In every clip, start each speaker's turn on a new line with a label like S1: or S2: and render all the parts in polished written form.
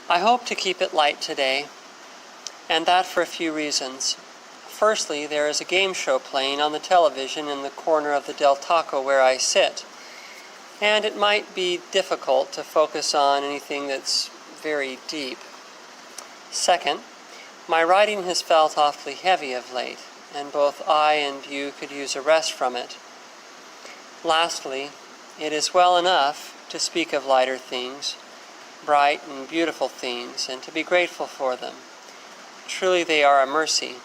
S1: I hope to keep it light today, and that for a few reasons. Firstly, there is a game show playing on the television in the corner of the Del Taco where I sit, and it might be difficult to focus on anything that's very deep. Second, my writing has felt awfully heavy of late, and both I and you could use a rest from it. Lastly, it is well enough to speak of lighter things, bright and beautiful things, and to be grateful for them. Truly they are a mercy.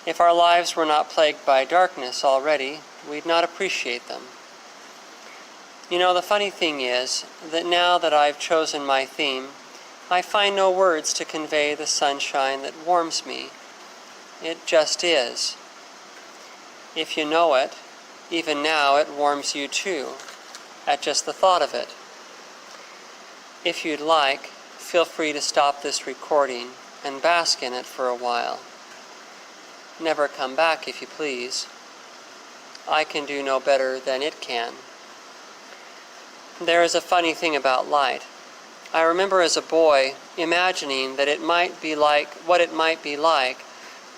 S1: If our lives were not plagued by darkness already, we'd not appreciate them. You know, the funny thing is that now that I've chosen my theme, I find no words to convey the sunshine that warms me. It just is. If you know it, even now it warms you too, at just the thought of it. If you'd like, feel free to stop this recording and bask in it for a while. Never come back if you please. I can do no better than it can. There is a funny thing about light. I remember as a boy imagining that it might be like what it might be like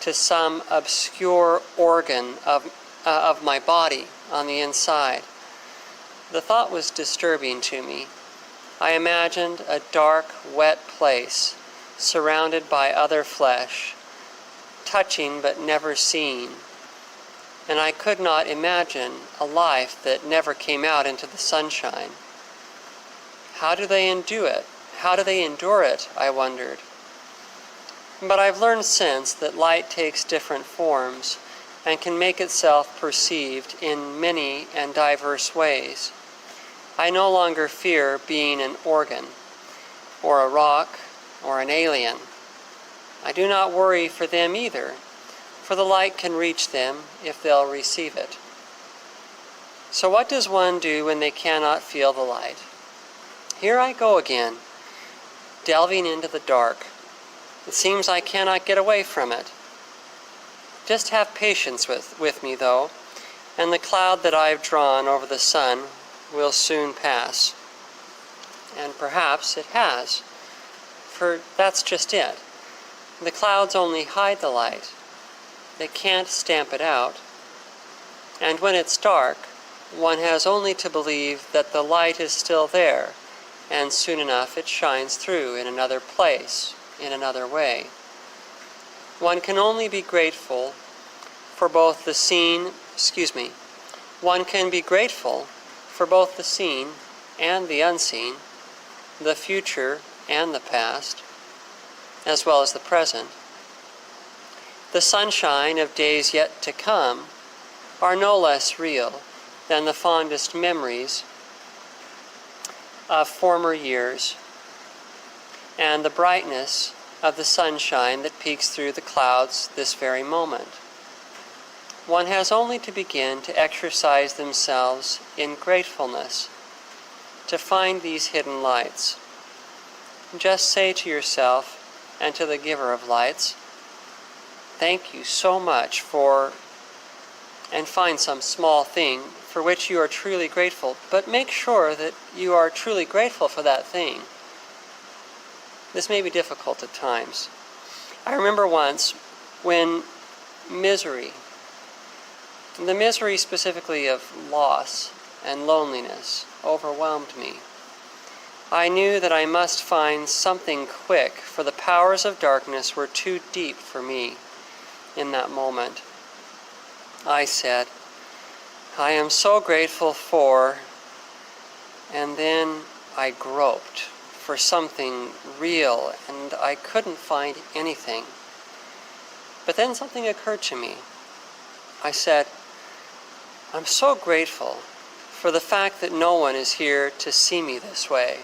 S1: to some obscure organ of my body on the inside. The thought was disturbing to me. I imagined a dark, wet place, surrounded by other flesh, touching but never seen, and I could not imagine a life that never came out into the sunshine. How do they endure it? How do they endure it, I wondered. But I've learned since that light takes different forms and can make itself perceived in many and diverse ways. I no longer fear being an organ, or a rock, or an alien. I do not worry for them either, for the light can reach them if they'll receive it. So what does one do when they cannot feel the light? Here I go again, delving into the dark. It seems I cannot get away from it. Just have patience with me, though, and the cloud that I've drawn over the sun will soon pass. And perhaps it has, for that's just it. The clouds only hide the light. They can't stamp it out. And when it's dark, one has only to believe that the light is still there, and soon enough it shines through in another place, in another way. One can only be grateful for both the One can be grateful for both the seen and the unseen, the future and the past, as well as the present. The sunshine of days yet to come are no less real than the fondest memories of former years and the brightness of the sunshine that peeks through the clouds this very moment. One has only to begin to exercise themselves in gratefulness to find these hidden lights. Just say to yourself and to the giver of lights, "Thank you so much for," and find some small thing for which you are truly grateful, but make sure that you are truly grateful for that thing. This may be difficult at times. I remember once when the misery specifically of loss and loneliness overwhelmed me. I knew that I must find something quick, for the powers of darkness were too deep for me in that moment. I said, "I am so grateful for," and then I groped for something real, and I couldn't find anything. But then something occurred to me. I said, "I'm so grateful for the fact that no one is here to see me this way.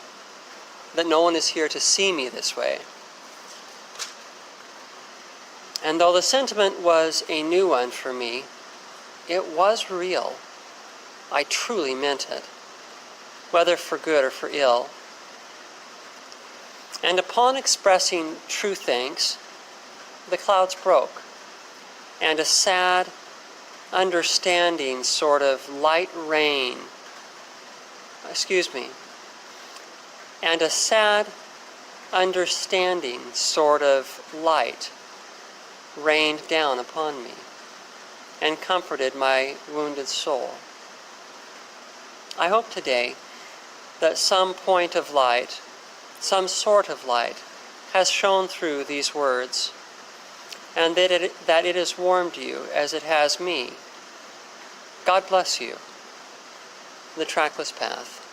S1: That no one is here to see me this way." And though the sentiment was a new one for me, it was real. I truly meant it, whether for good or for ill. And upon expressing true thanks, the clouds broke, and a sad, understanding sort of light rain, and a sad, understanding sort of light rained down upon me and comforted my wounded soul. I hope today that some point of light, some sort of light, has shone through these words, and that it has warmed you as it has me. God bless you. The Trackless Path.